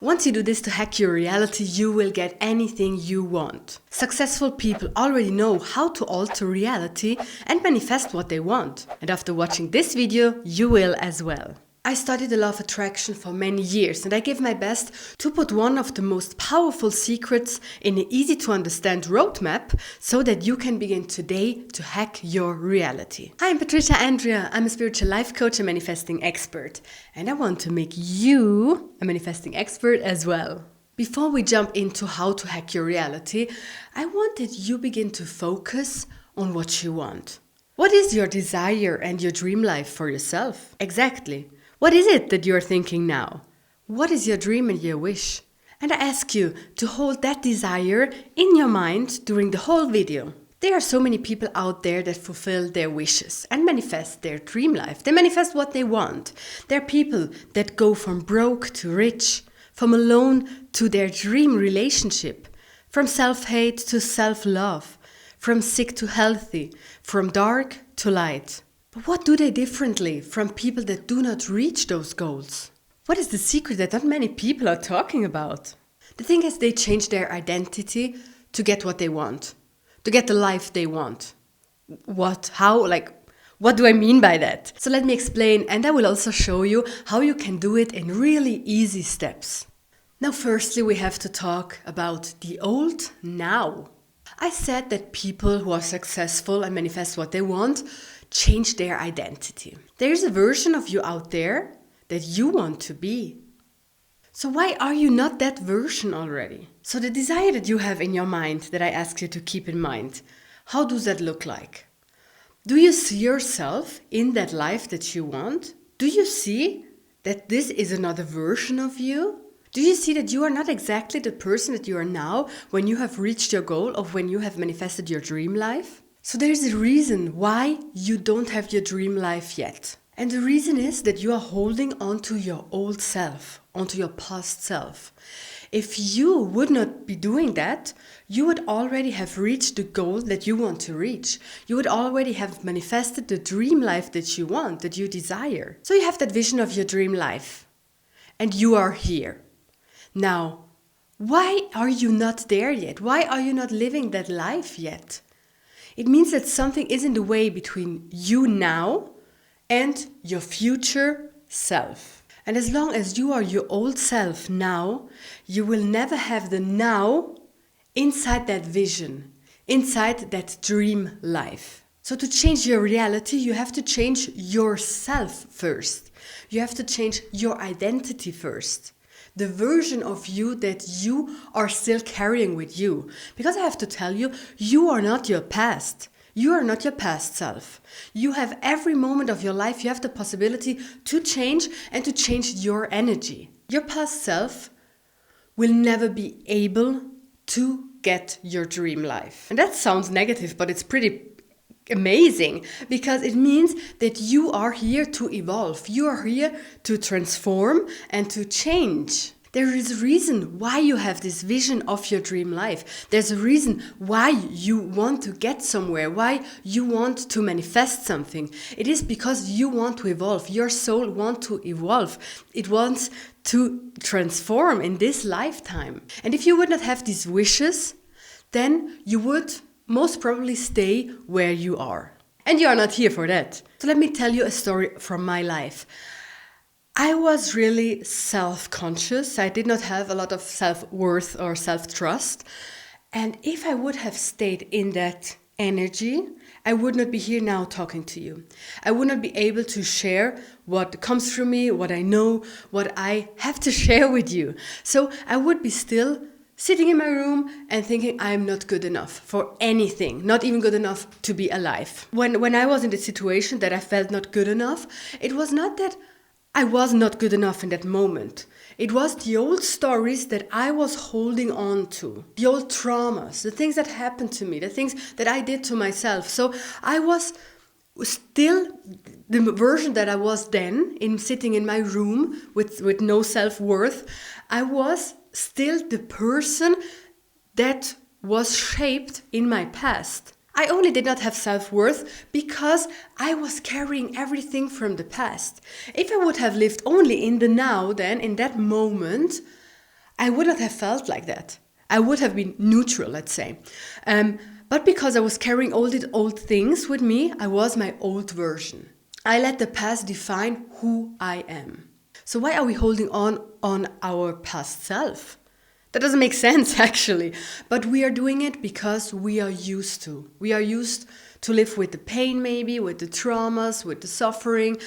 Once you do this to hack your reality, you will get anything you want. Successful people already know how to alter reality and manifest what they want. And after watching this video, you will as well. I studied the law of attraction for many years, and I gave my best to put one of the most powerful secrets in an easy to understand roadmap so that you can begin today to hack your reality. Hi, I'm Patricia Andrea. I'm a spiritual life coach and manifesting expert, and I want to make you a manifesting expert as well. Before we jump into how to hack your reality, I want that you begin to focus on what you want. What is your desire and your dream life for yourself? Exactly. What is it that you're thinking now? What is your dream and your wish? And I ask you to hold that desire in your mind during the whole video. There are so many people out there that fulfill their wishes and manifest their dream life. They manifest what they want. There are people that go from broke to rich, from alone to their dream relationship, from self-hate to self-love, from sick to healthy, from dark to light. But what do they differently from people that do not reach those goals? What is the secret that not many people are talking about? The thing is, they change their identity to get what they want, to get the life they want. What? How? What do I mean by that? So let me explain, and I will also show you how you can do it in really easy steps. Now, firstly, we have to talk about the old now. I said that people who are successful and manifest what they want change their identity. There's a version of you out there that you want to be. So why are you not that version already? So the desire that you have in your mind that I ask you to keep in mind, how does that look like? Do you see yourself in that life that you want? Do you see that this is another version of you? Do you see that you are not exactly the person that you are now when you have reached your goal of when you have manifested your dream life? So there's a reason why you don't have your dream life yet. And the reason is that you are holding on to your old self, onto your past self. If you would not be doing that, you would already have reached the goal that you want to reach. You would already have manifested the dream life that you want, that you desire. So you have that vision of your dream life. And you are here. Now, why are you not there yet? Why are you not living that life yet? It means that something is in the way between you now and your future self. And as long as you are your old self now, you will never have the now inside that vision, inside that dream life. So to change your reality, you have to change yourself first. You have to change your identity first. The version of you that you are still carrying with you. Because I have to tell you, you are not your past. You are not your past self. You have every moment of your life, you have the possibility to change and to change your energy. Your past self will never be able to get your dream life. And that sounds negative, but it's pretty amazing, because it means that you are here to evolve. You are here to transform and to change. There is a reason why you have this vision of your dream life. There's a reason why you want to get somewhere, why you want to manifest something. It is because you want to evolve. Your soul wants to evolve. It wants to transform in this lifetime. And if you would not have these wishes, then you would most probably stay where you are. And you are not here for that. So let me tell you a story from my life. I was really self-conscious. I did not have a lot of self-worth or self-trust. And if I would have stayed in that energy, I would not be here now talking to you. I would not be able to share what comes through me, what I know, what I have to share with you. So I would be still sitting in my room and thinking I'm not good enough for anything, not even good enough to be alive. When I was in the situation that I felt not good enough, it was not that I was not good enough in that moment. It was the old stories that I was holding on to, the old traumas, the things that happened to me, the things that I did to myself. So I was still the version that I was then, sitting in my room with no self-worth. I was still the person that was shaped in my past. I only did not have self-worth because I was carrying everything from the past. If I would have lived only in the now, then in that moment, I would not have felt like that. I would have been neutral, let's say. But because I was carrying all these old things with me, I was my old version. I let the past define who I am. So why are we holding on our past self? That doesn't make sense, actually. But we are doing it because we are used to. We are used to live with the pain, maybe, with the traumas, with the suffering,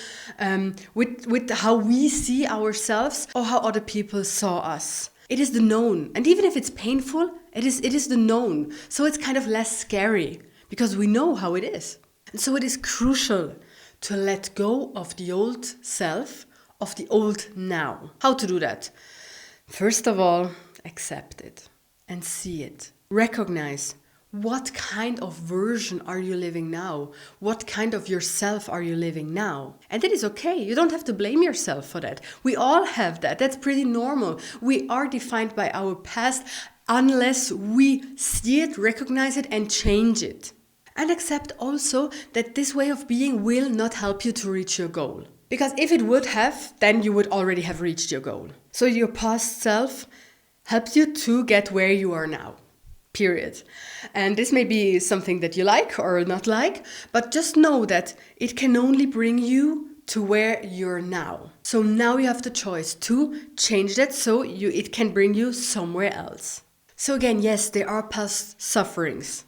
with how we see ourselves or how other people saw us. It is the known. And even if it's painful, it is the known. So it's kind of less scary because we know how it is. And so it is crucial to let go of the old self, of the old now. How to do that? First of all, accept it and see it. Recognize what kind of version are you living now? What kind of yourself are you living now? And that is okay. You don't have to blame yourself for that. We all have that. That's pretty normal. We are defined by our past unless we see it, recognize it, and change it. And accept also that this way of being will not help you to reach your goal. Because if it would have, then you would already have reached your goal. So your past self helps you to get where you are now. Period. And this may be something that you like or not like, but just know that it can only bring you to where you're now. So now you have the choice to change that so it can bring you somewhere else. So again, yes, there are past sufferings,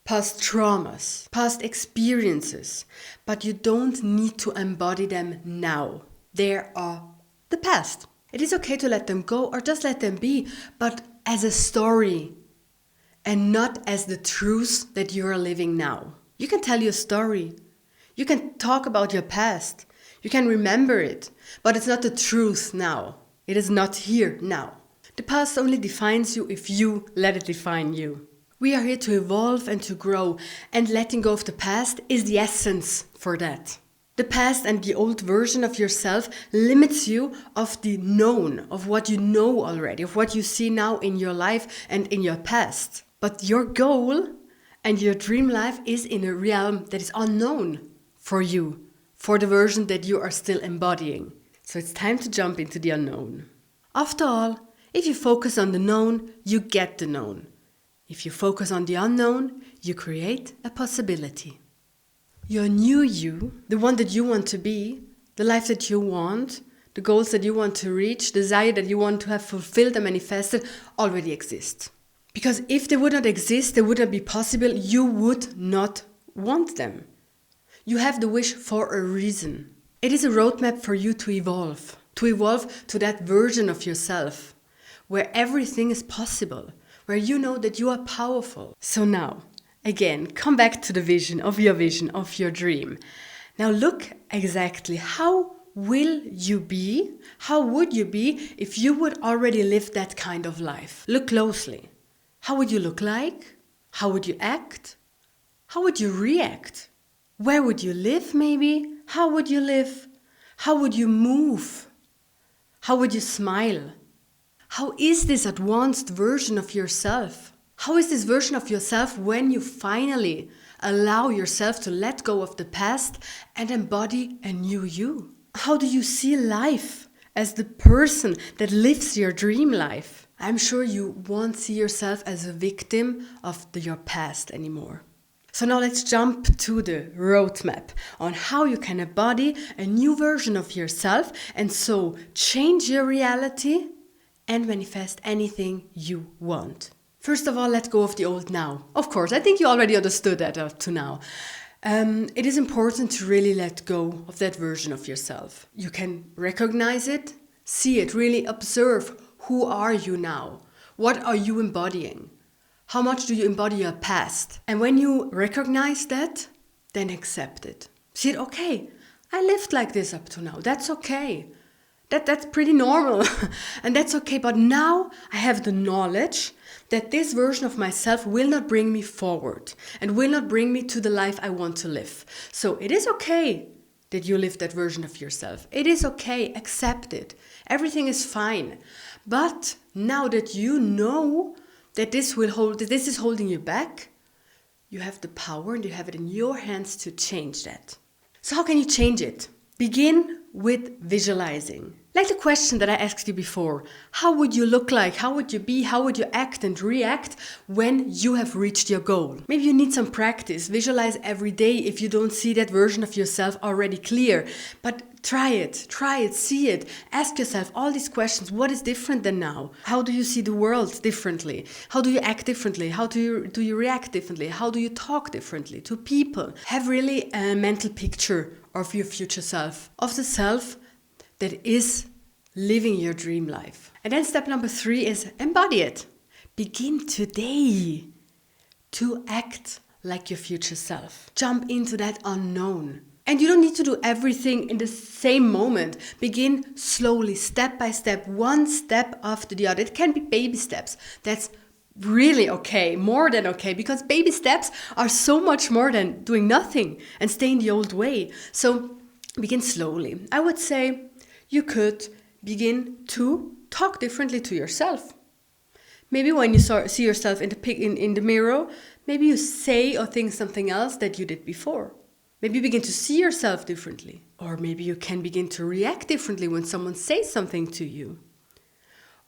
past traumas, past experiences, but you don't need to embody them now. They are the past. It is okay to let them go or just let them be, but as a story and not as the truth that you are living now. You can tell your story. You can talk about your past. You can remember it, but it's not the truth now. It is not here now. The past only defines you if you let it define you. We are here to evolve and to grow, and letting go of the past is the essence for that. The past and the old version of yourself limits you of the known, of what you know already, of what you see now in your life and in your past. But your goal and your dream life is in a realm that is unknown for you, for the version that you are still embodying. So it's time to jump into the unknown. After all, if you focus on the known, you get the known. If you focus on the unknown, you create a possibility. Your new you, the one that you want to be, the life that you want, the goals that you want to reach, the desire that you want to have fulfilled and manifested already exist. Because if they would not exist, they would not be possible, you would not want them. You have the wish for a reason. It is a roadmap for you to evolve to that version of yourself, where everything is possible, where you know that you are powerful. So now, again, come back to the vision of your dream. Now look exactly how will you be, how would you be if you would already live that kind of life? Look closely. How would you look like? How would you act? How would you react? Where would you live maybe? How would you live? How would you move? How would you smile? How is this advanced version of yourself? How is this version of yourself when you finally allow yourself to let go of the past and embody a new you? How do you see life as the person that lives your dream life? I'm sure you won't see yourself as a victim of your past anymore. So now let's jump to the roadmap on how you can embody a new version of yourself and so change your reality and manifest anything you want. First of all, let go of the old now. Of course, I think you already understood that up to now. It is important to really let go of that version of yourself. You can recognize it, see it, really observe who are you now? What are you embodying? How much do you embody your past? And when you recognize that, then accept it. See it, okay, I lived like this up to now. That's okay. That's pretty normal. And that's okay. But now I have the knowledge that this version of myself will not bring me forward and will not bring me to the life I want to live. So it is okay that you live that version of yourself. It is okay. Accept it. Everything is fine. But now that you know that this is holding you back, you have the power and you have it in your hands to change that. So how can you change it? Begin with visualizing. Like the question that I asked you before, how would you look like? How would you be? How would you act and react when you have reached your goal? Maybe you need some practice. Visualize every day if you don't see that version of yourself already clear. But try it, see it. Ask yourself all these questions. What is different than now? How do you see the world differently? How do you act differently? How do you react differently? How do you talk differently to people? Have really a mental picture of your future self, of the self that is living your dream life. And then step number 3 is embody it. Begin today to act like your future self. Jump into that unknown. And you don't need to do everything in the same moment. Begin slowly, step by step, one step after the other. It can be baby steps. That's really okay, more than okay, because baby steps are so much more than doing nothing and staying the old way. So begin slowly. I would say you could begin to talk differently to yourself. Maybe when you see yourself in the mirror, maybe you say or think something else that you did before. Maybe you begin to see yourself differently. Or maybe you can begin to react differently when someone says something to you.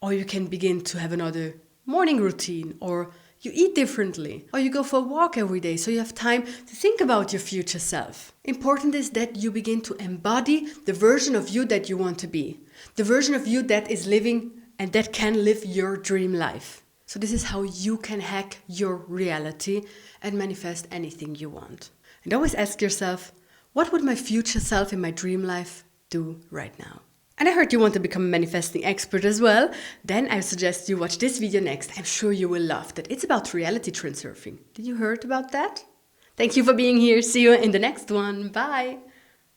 Or you can begin to have another morning routine, or you eat differently, or you go for a walk every day so you have time to think about your future self. Important is that you begin to embody the version of you that you want to be, the version of you that is living and that can live your dream life. So this is how you can hack your reality and manifest anything you want. And always ask yourself, what would my future self in my dream life do right now? And I heard you want to become a manifesting expert as well. Then I suggest you watch this video next. I'm sure you will love that. It's about reality transurfing. Did you heard about that? Thank you for being here. See you in the next one. Bye.